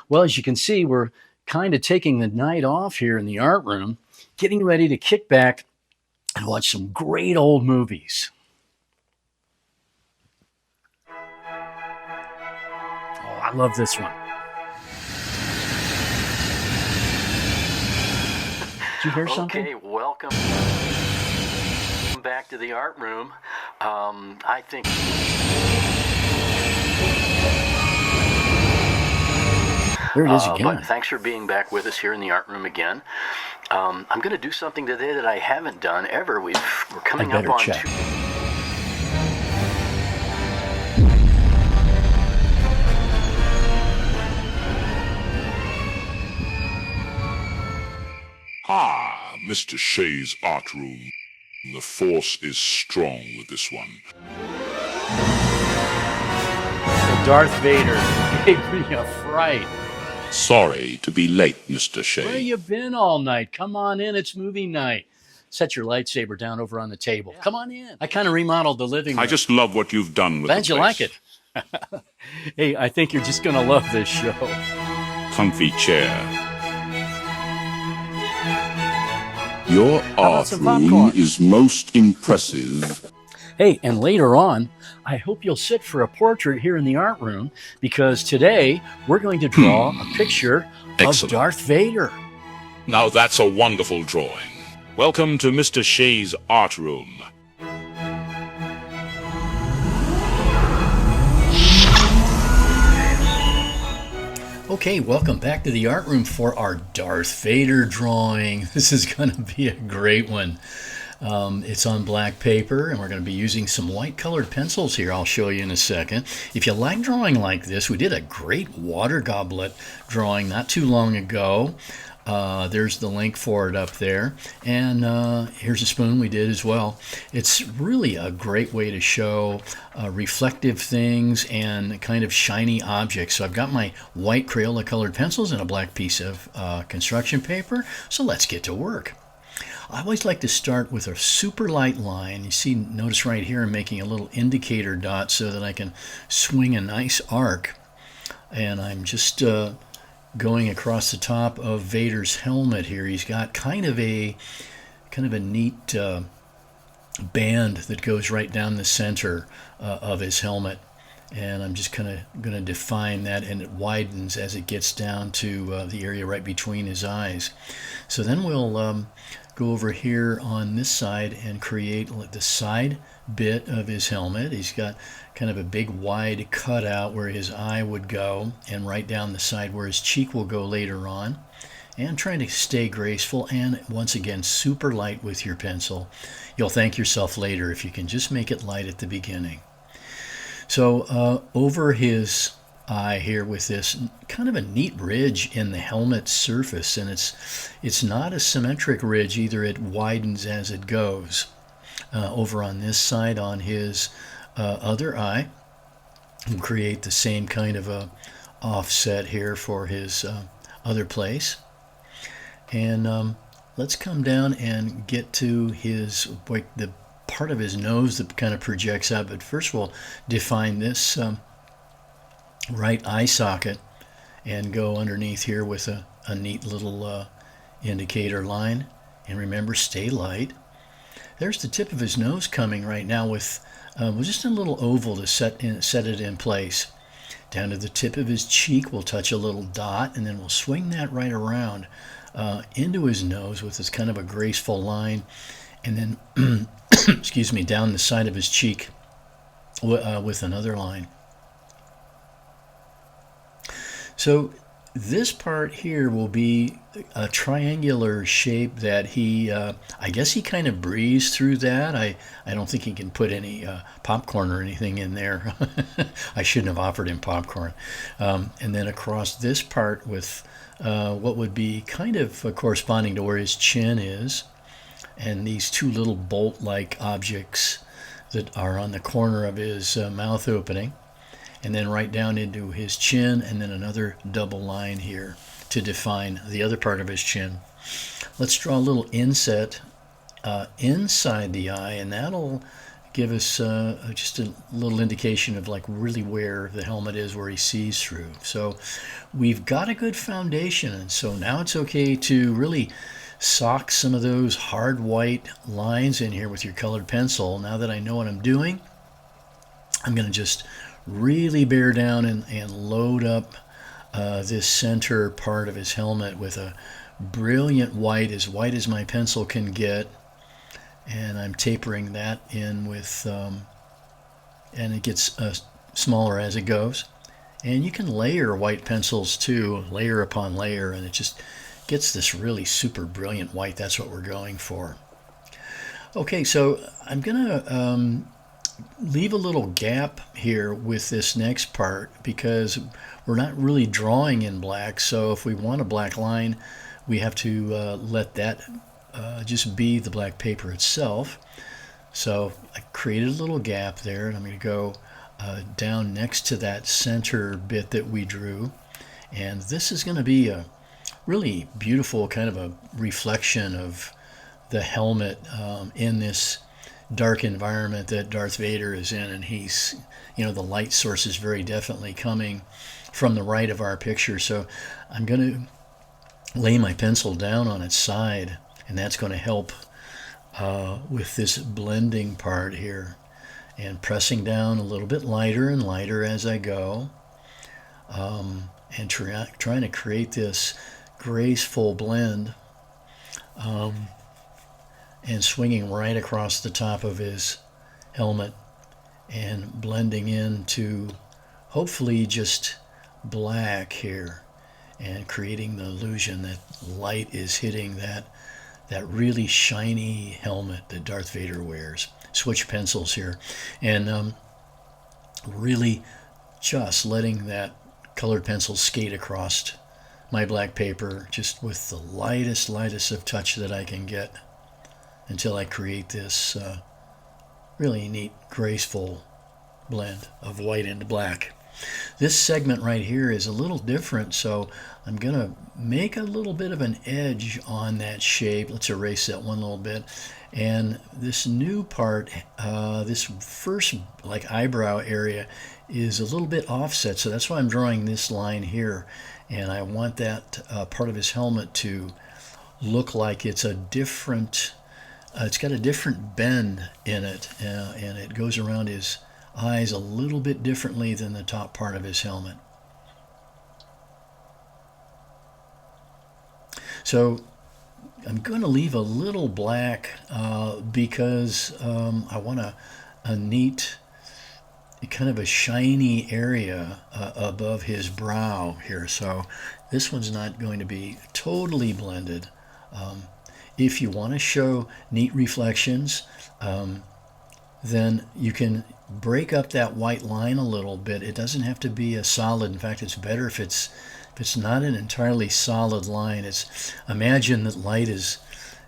Well, as you can see, we're kind of taking the night off here in the art room, getting ready to kick back and watch some great old movies. Oh, I love this one. Did you hear something? Okay, welcome back to the art room. I think... There it is again. But thanks for being back with us here in the art room again. I'm going to do something today that I haven't done ever. We're coming up on... Ah, Mr. Shay's art room. The force is strong with this one. Darth Vader gave me a fright. Sorry to be late, Mr. Shay. Where you been all night? Come on in, it's movie night. Set your lightsaber down over on the table. Yeah. Come on in. I kind of remodeled the living room. I just love what you've done with Glad the you place. like it. Hey, I think you're just going to love this show. Comfy chair. Your art room is most impressive. Hey, and later on, I hope you'll sit for a portrait here in the art room, because today we're going to draw a picture of Darth Vader. Now that's a wonderful drawing. Welcome to Mr. Shay's art room. Okay, welcome back to the art room for our Darth Vader drawing. This is going to be a great one. It's on black paper, and we're going to be using some white colored pencils here. I'll show you in a second. If you like drawing like this, we did a great water goblet drawing not too long ago. There's the link for it up there. And here's a spoon we did as well. It's really a great way to show reflective things and kind of shiny objects. So I've got my white Crayola colored pencils and a black piece of construction paper. So let's get to work. I always like to start with a super light line. You see, notice right here I'm making a little indicator dot so that I can swing a nice arc. And I'm just going across the top of Vader's helmet here. He's got kind of a neat band that goes right down the center of his helmet. And I'm just kind of going to define that, and it widens as it gets down to the area right between his eyes. So then we'll go over here on this side and create the side bit of his helmet. He's got kind of a big wide cutout where his eye would go, and right down the side where his cheek will go later on. And trying to stay graceful, and once again super light with your pencil. You'll thank yourself later if you can just make it light at the beginning. So over his eye here with this kind of a neat ridge in the helmet surface, and it's not a symmetric ridge either. It widens as it goes. Over on this side on his other eye, we'll create the same kind of a offset here for his other place. And let's come down and get to his, the part of his nose that kind of projects out. But first we'll define this right eye socket and go underneath here with a neat little indicator line. And remember, stay light. There's the tip of his nose coming right now with just a little oval to set it in place. Down to the tip of his cheek, we'll touch a little dot, and then we'll swing that right around into his nose with this kind of a graceful line. And then, excuse me, down the side of his cheek with another line. So this part here will be a triangular shape that he, I guess he kind of breezed through that. I don't think he can put any popcorn or anything in there. I shouldn't have offered him popcorn. And then across this part with what would be kind of corresponding to where his chin is, and these two little bolt-like objects that are on the corner of his mouth opening, and then right down into his chin, and then another double line here to define the other part of his chin. Let's draw a little inset inside the eye, and that'll give us just a little indication of like really where the helmet is, where he sees through. So we've got a good foundation, and so now it's okay to really sock some of those hard white lines in here with your colored pencil. Now that I know what I'm doing, I'm going to just really bear down and load up this center part of his helmet with a brilliant white as my pencil can get. And I'm tapering that in with, and it gets smaller as it goes. And you can layer white pencils too, layer upon layer, and it just gets this really super brilliant white. That's what we're going for. Okay, so I'm gonna leave a little gap here with this next part because we're not really drawing in black. So if we want a black line, we have to let that just be the black paper itself. So I created a little gap there, and I'm going to go down next to that center bit that we drew. And this is going to be a really beautiful kind of a reflection of the helmet in this dark environment that Darth Vader is in. And he's, the light source is very definitely coming from the right of our picture. So I'm going to lay my pencil down on its side, and that's going to help with this blending part here, and pressing down a little bit lighter and lighter as I go, and trying to create this graceful blend, and swinging right across the top of his helmet and blending into hopefully just black here, and creating the illusion that light is hitting that really shiny helmet that Darth Vader wears. Switch pencils here, and really just letting that colored pencil skate across my black paper just with the lightest of touch that I can get until I create this really neat, graceful blend of white and black. This segment right here is a little different, so I'm going to make a little bit of an edge on that shape. Let's erase that one little bit. And this new part, this first like eyebrow area, is a little bit offset, so that's why I'm drawing this line here. And I want that part of his helmet to look like it's a different, it's got a different bend in it, and it goes around his eyes a little bit differently than the top part of his helmet. So I'm going to leave a little black because I want a neat, kind of a shiny area above his brow here. So this one's not going to be totally blended. If you want to show neat reflections, then you can break up that white line a little bit. It doesn't have to be a solid. In fact, it's better if it's not an entirely solid line. Imagine that light is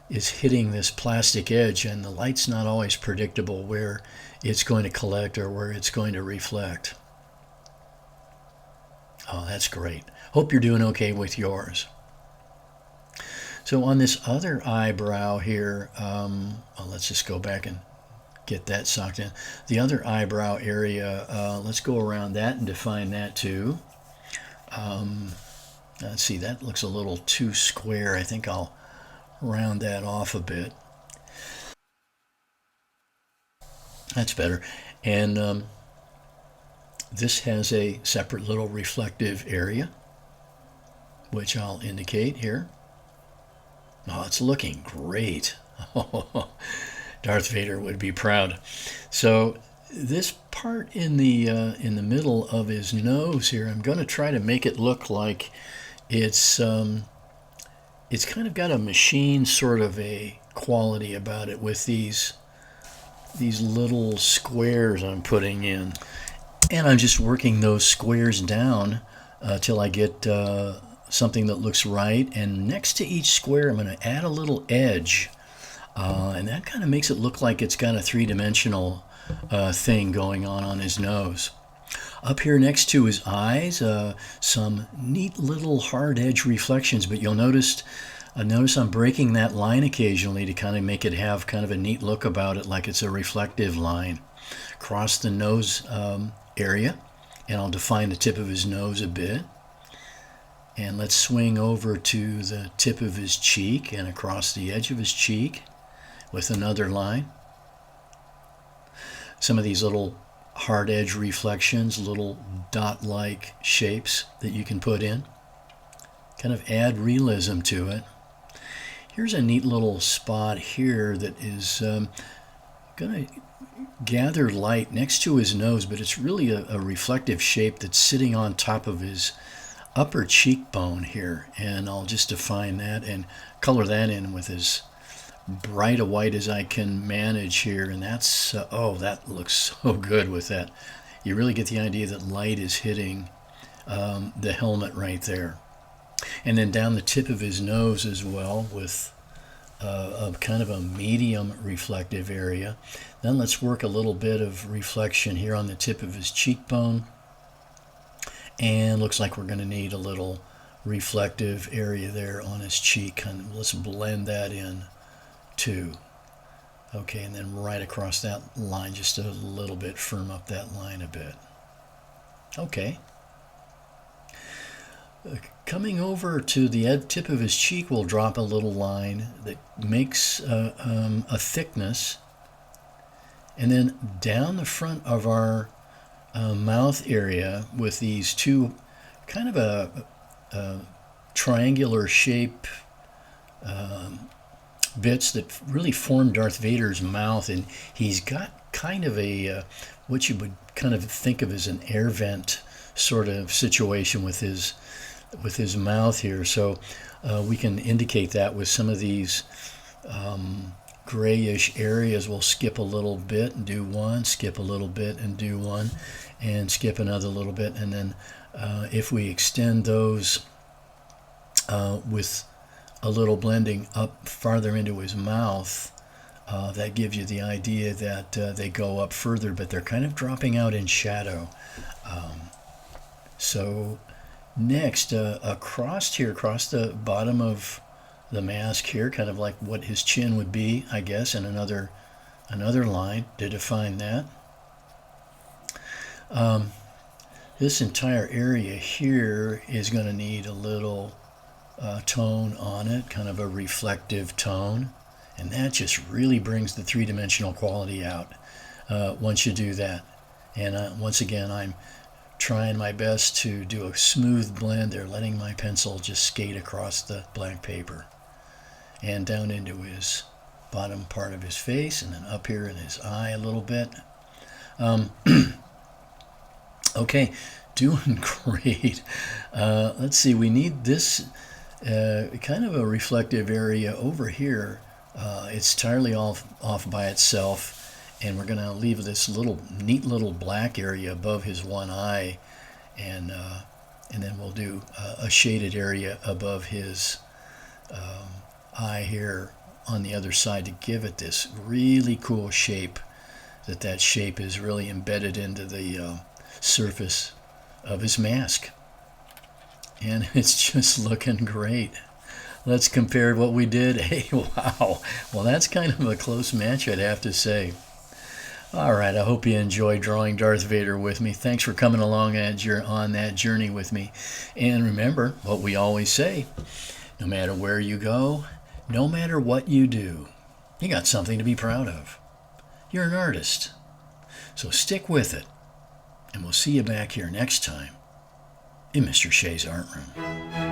hitting this plastic edge, and the light's not always predictable where it's going to collect or where it's going to reflect. Oh, that's great. Hope you're doing okay with yours. So on this other eyebrow here, let's just go back and get that socked in. The other eyebrow area, let's go around that and define that too. Let's see, that looks a little too square. I think I'll round that off a bit. That's better. And this has a separate little reflective area, which I'll indicate here. Oh, it's looking great. Darth Vader would be proud. So this part in the middle of his nose here, I'm going to try to make it look like it's kind of got a machine sort of a quality about it with these little squares I'm putting in, and I'm just working those squares down till I get something that looks right. And next to each square, I'm going to add a little edge. And that kind of makes it look like it's got a three-dimensional thing going on his nose. Up here next to his eyes, some neat little hard edge reflections, but you'll notice Notice I'm breaking that line occasionally to kind of make it have kind of a neat look about it, like it's a reflective line. Across the nose area, and I'll define the tip of his nose a bit. And let's swing over to the tip of his cheek and across the edge of his cheek with another line. Some of these little hard edge reflections, little dot-like shapes that you can put in. Kind of add realism to it. Here's a neat little spot here that is going to gather light next to his nose, but it's really a reflective shape that's sitting on top of his upper cheekbone here. And I'll just define that and color that in with as bright a white as I can manage here. And that's, oh, that looks so good with that. You really get the idea that light is hitting the helmet right there. And then down the tip of his nose as well with a kind of a medium reflective area. Then let's work a little bit of reflection here on the tip of his cheekbone. And looks like we're going to need a little reflective area there on his cheek. And let's blend that in too. Okay, and then right across that line just a little bit, firm up that line a bit. Okay. Coming over to the tip of his cheek, we'll drop a little line that makes a thickness. And then down the front of our mouth area with these two kind of a triangular shape bits that really form Darth Vader's mouth. And he's got kind of a, what you would kind of think of as an air vent sort of situation with his mouth here. So we can indicate that with some of these grayish areas. We'll skip a little bit and do one, skip a little bit and do one, and skip another little bit. And then if we extend those with a little blending up farther into his mouth, that gives you the idea that they go up further, but they're kind of dropping out in shadow. So next, across here, across the bottom of the mask here, kind of like what his chin would be, I guess, and another line to define that. This entire area here is going to need a little tone on it, kind of a reflective tone, and that just really brings the three-dimensional quality out once you do that. And once again, I'm trying my best to do a smooth blend there, letting my pencil just skate across the blank paper and down into his bottom part of his face, and then up here in his eye a little bit. Okay, doing great. Let's see, we need this kind of a reflective area over here. It's entirely off by itself, and we're going to leave this neat little black area above his one eye, and then we'll do a shaded area above his eye here on the other side to give it this really cool shape. That shape is really embedded into the surface of his mask, and it's just looking great. Let's compare what we did. Hey, wow. Well, that's kind of a close match, I'd have to say. All right, I hope you enjoyed drawing Darth Vader with me. Thanks for coming along on that journey with me. And remember what we always say, no matter where you go, no matter what you do, you got something to be proud of. You're an artist. So stick with it, and we'll see you back here next time in Mr. Shay's Art Room.